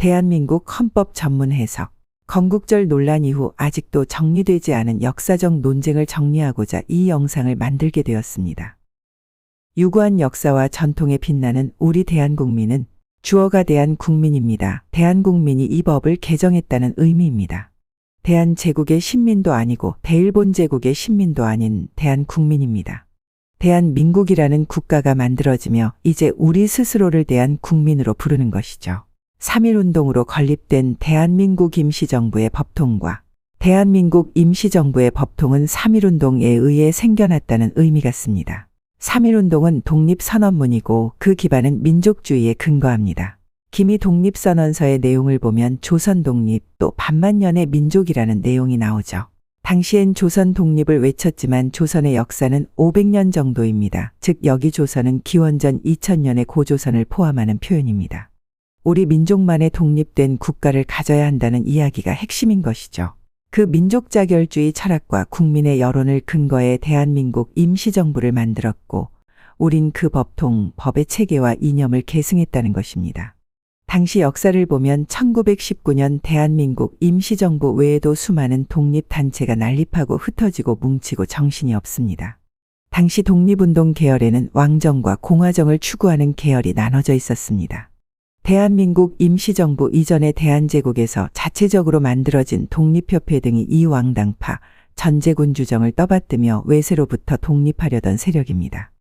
대한민국 헌법 전문 해석. 건국절 논란 이후 아직도 정리되지 않은 역사적 논쟁을 정리하고자 이 영상을 만들게 되었습니다. 유구한 역사와 전통에 빛나는 우리 대한국민은 주어가 대한국민입니다. 대한국민이 이 법을 개정했다는 의미입니다. 대한제국의 신민도 아니고 대일본 제국의 신민도 아닌 대한국민입니다. 대한민국이라는 국가가 만들어지며 이제 우리 스스로를 대한국민으로 부르는 것이죠. 3.1운동으로 건립된 대한민국 임시정부의 법통과 대한민국 임시정부의 법통은 3.1운동에 의해 생겨났다는 의미 같습니다. 3.1운동은 독립선언문이고 그 기반은 민족주의에 근거합니다. 기미 독립선언서의 내용을 보면 조선 독립 또 반만년의 민족이라는 내용이 나오죠. 당시엔 조선 독립을 외쳤지만 조선의 역사는 500년 정도입니다. 즉 여기 조선은 기원전 2000년의 고조선을 포함하는 표현입니다. 우리 민족만의 독립된 국가를 가져야 한다는 이야기가 핵심인 것이죠. 그 민족자결주의 철학과 국민의 여론을 근거해 대한민국 임시정부를 만들었고 우린 그 법통, 법의 체계와 이념을 계승했다는 것입니다. 당시 역사를 보면 1919년 대한민국 임시정부 외에도 수많은 독립단체가 난립하고 흩어지고 뭉치고 정신이 없습니다. 당시 독립운동 계열에는 왕정과 공화정을 추구하는 계열이 나눠져 있었습니다. 대한민국 임시정부 이전의 대한제국에서 자체적으로 만들어진 독립협회 등이 이 왕당파, 전제군 주정을 떠받들며 외세로부터 독립하려던 세력입니다.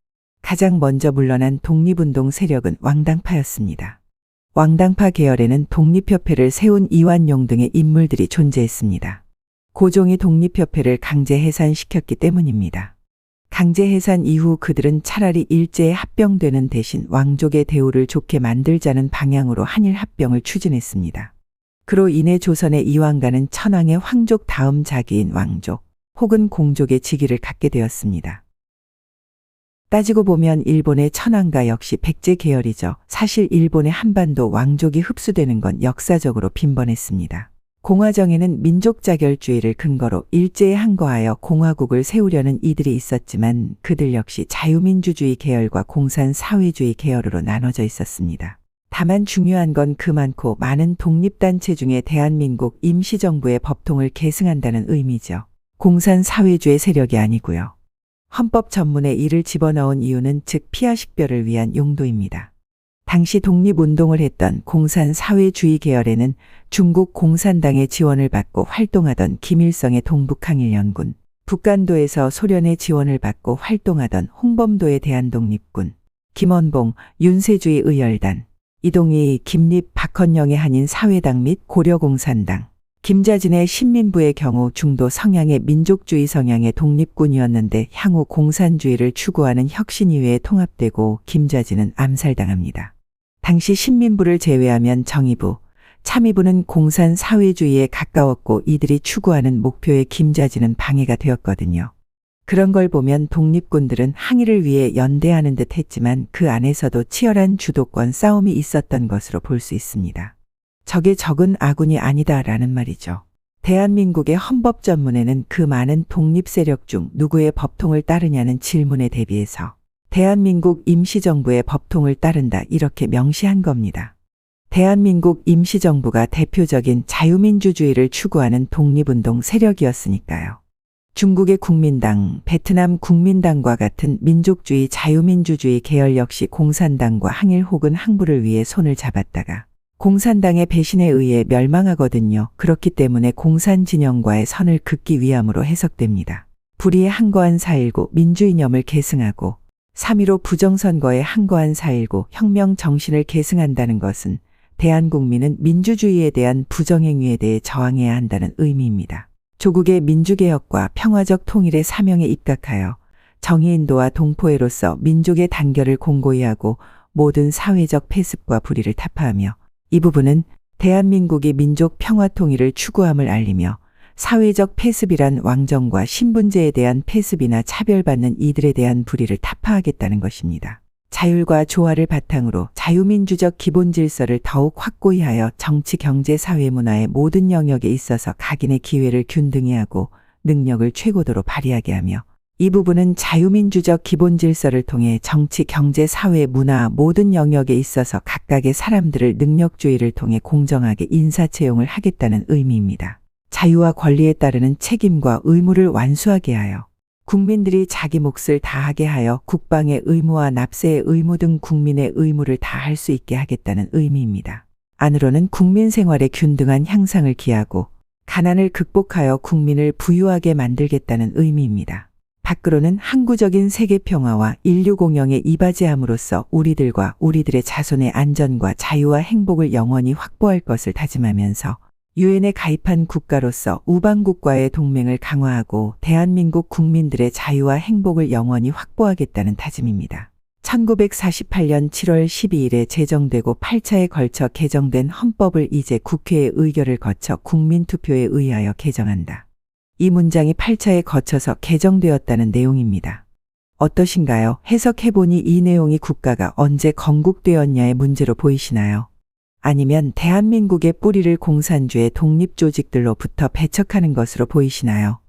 가장 먼저 물러난 독립운동 세력은 왕당파였습니다. 왕당파 계열에는 독립협회를 세운 이완용 등의 인물들이 존재했습니다. 고종이 독립협회를 강제 해산시켰기 때문입니다. 강제 해산 이후 그들은 차라리 일제에 합병되는 대신 왕족의 대우를 좋게 만들자는 방향으로 한일 합병을 추진했습니다. 그로 인해 조선의 이왕가는 천황의 황족 다음 자기인 왕족 혹은 공족의 직위를 갖게 되었습니다. 따지고 보면 일본의 천황가 역시 백제 계열이죠. 사실 일본의 한반도 왕족이 흡수되는 건 역사적으로 빈번했습니다. 공화정에는 민족자결주의를 근거로 일제에 항거하여 공화국을 세우려는 이들이 있었지만 그들 역시 자유민주주의 계열과 공산사회주의 계열으로 나눠져 있었습니다. 다만 중요한 건 그 많고 많은 독립단체 중에 대한민국 임시정부의 법통을 계승한다는 의미죠. 공산사회주의 세력이 아니고요. 헌법 전문에 이를 집어넣은 이유는 즉 피하식별을 위한 용도입니다. 당시 독립운동을 했던 공산사회주의 계열에는 중국 공산당의 지원을 받고 활동하던 김일성의 동북항일연군, 북간도에서 소련의 지원을 받고 활동하던 홍범도의 대한독립군, 김원봉, 윤세주의 의열단, 이동희, 김립, 박헌영의 한인 사회당 및 고려공산당, 김자진의 신민부의 경우 중도 성향의 민족주의 성향의 독립군이었는데 향후 공산주의를 추구하는 혁신이회에 통합되고 김자진은 암살당합니다. 당시 신민부를 제외하면 정의부, 참의부는 공산사회주의에 가까웠고 이들이 추구하는 목표에 김자진은 방해가 되었거든요. 그런 걸 보면 독립군들은 항일을 위해 연대하는 듯 했지만 그 안에서도 치열한 주도권 싸움이 있었던 것으로 볼 수 있습니다. 적의 적은 아군이 아니다라는 말이죠. 대한민국의 헌법 전문에는 그 많은 독립 세력 중 누구의 법통을 따르냐는 질문에 대비해서 대한민국 임시정부의 법통을 따른다 이렇게 명시한 겁니다. 대한민국 임시정부가 대표적인 자유민주주의를 추구하는 독립운동 세력이었으니까요. 중국의 국민당, 베트남 국민당과 같은 민족주의 자유민주주의 계열 역시 공산당과 항일 혹은 항부를 위해 손을 잡았다가 공산당의 배신에 의해 멸망하거든요. 그렇기 때문에 공산진영과의 선을 긋기 위함으로 해석됩니다. 불의에 항거한 4.19 민주이념을 계승하고 3.15 부정선거에 항거한 4.19 혁명 정신을 계승한다는 것은 대한국민은 민주주의에 대한 부정행위에 대해 저항해야 한다는 의미입니다. 조국의 민주개혁과 평화적 통일의 사명에 입각하여 정의인도와 동포애로서 민족의 단결을 공고히 하고 모든 사회적 폐습과 불의를 타파하며 이 부분은 대한민국이 민족 평화 통일을 추구함을 알리며 사회적 폐습이란 왕정과 신분제에 대한 폐습이나 차별받는 이들에 대한 불의를 타파하겠다는 것입니다. 자율과 조화를 바탕으로 자유민주적 기본 질서를 더욱 확고히 하여 정치, 경제, 사회, 문화의 모든 영역에 있어서 각인의 기회를 균등히 하고 능력을 최고도로 발휘하게 하며 이 부분은 자유민주적 기본 질서를 통해 정치, 경제, 사회, 문화 모든 영역에 있어서 각각의 사람들을 능력주의를 통해 공정하게 인사채용을 하겠다는 의미입니다. 자유와 권리에 따르는 책임과 의무를 완수하게 하여 국민들이 자기 몫을 다하게 하여 국방의 의무와 납세의 의무 등 국민의 의무를 다할 수 있게 하겠다는 의미입니다. 안으로는 국민 생활의 균등한 향상을 기하고 가난을 극복하여 국민을 부유하게 만들겠다는 의미입니다. 밖으로는 항구적인 세계 평화와 인류 공영에 이바지함으로써 우리들과 우리들의 자손의 안전과 자유와 행복을 영원히 확보할 것을 다짐하면서 유엔에 가입한 국가로서 우방국과의 동맹을 강화하고 대한민국 국민들의 자유와 행복을 영원히 확보하겠다는 다짐입니다. 1948년 7월 12일에 제정되고 8차에 걸쳐 개정된 헌법을 이제 국회의 의결을 거쳐 국민투표에 의하여 개정한다. 이 문장이 8차에 거쳐서 개정되었다는 내용입니다. 어떠신가요? 해석해보니 이 내용이 국가가 언제 건국되었냐의 문제로 보이시나요? 아니면 대한민국의 뿌리를 공산주의 독립조직들로부터 배척하는 것으로 보이시나요?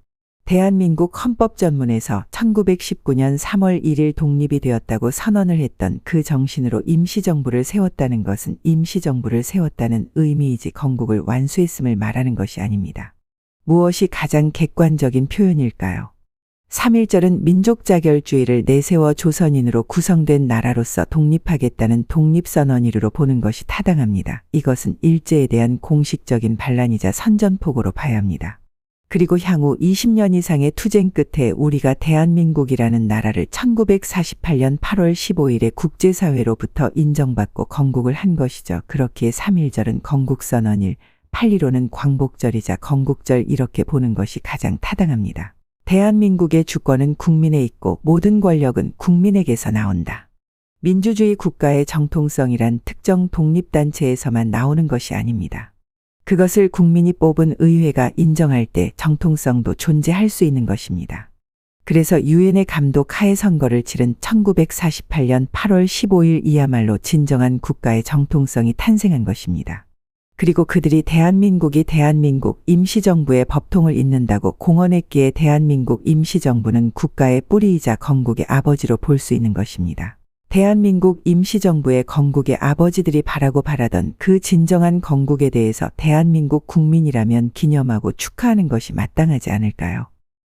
대한민국 헌법전문에서 1919년 3월 1일 독립이 되었다고 선언을 했던 그 정신으로 임시정부를 세웠다는 것은 임시정부를 세웠다는 의미이지 건국을 완수했음을 말하는 것이 아닙니다. 무엇이 가장 객관적인 표현일까요? 3.1절은 민족자결주의를 내세워 조선인으로 구성된 나라로서 독립하겠다는 독립선언이로 보는 것이 타당합니다. 이것은 일제에 대한 공식적인 반란이자 선전포고로 봐야 합니다. 그리고 향후 20년 이상의 투쟁 끝에 우리가 대한민국이라는 나라를 1948년 8월 15일에 국제사회로부터 인정받고 건국을 한 것이죠. 그렇기에 3.1절은 건국선언일, 8.15는 광복절이자 건국절 이렇게 보는 것이 가장 타당합니다. 대한민국의 주권은 국민에 있고 모든 권력은 국민에게서 나온다. 민주주의 국가의 정통성이란 특정 독립단체에서만 나오는 것이 아닙니다. 그것을 국민이 뽑은 의회가 인정할 때 정통성도 존재할 수 있는 것입니다. 그래서 유엔의 감독 하에 선거를 치른 1948년 8월 15일 이야말로 진정한 국가의 정통성이 탄생한 것입니다. 그리고 그들이 대한민국이 대한민국 임시정부의 법통을 잇는다고 공언했기에 대한민국 임시정부는 국가의 뿌리이자 건국의 아버지로 볼 수 있는 것입니다. 대한민국 임시정부의 건국의 아버지들이 바라고 바라던 그 진정한 건국에 대해서 대한민국 국민이라면 기념하고 축하하는 것이 마땅하지 않을까요?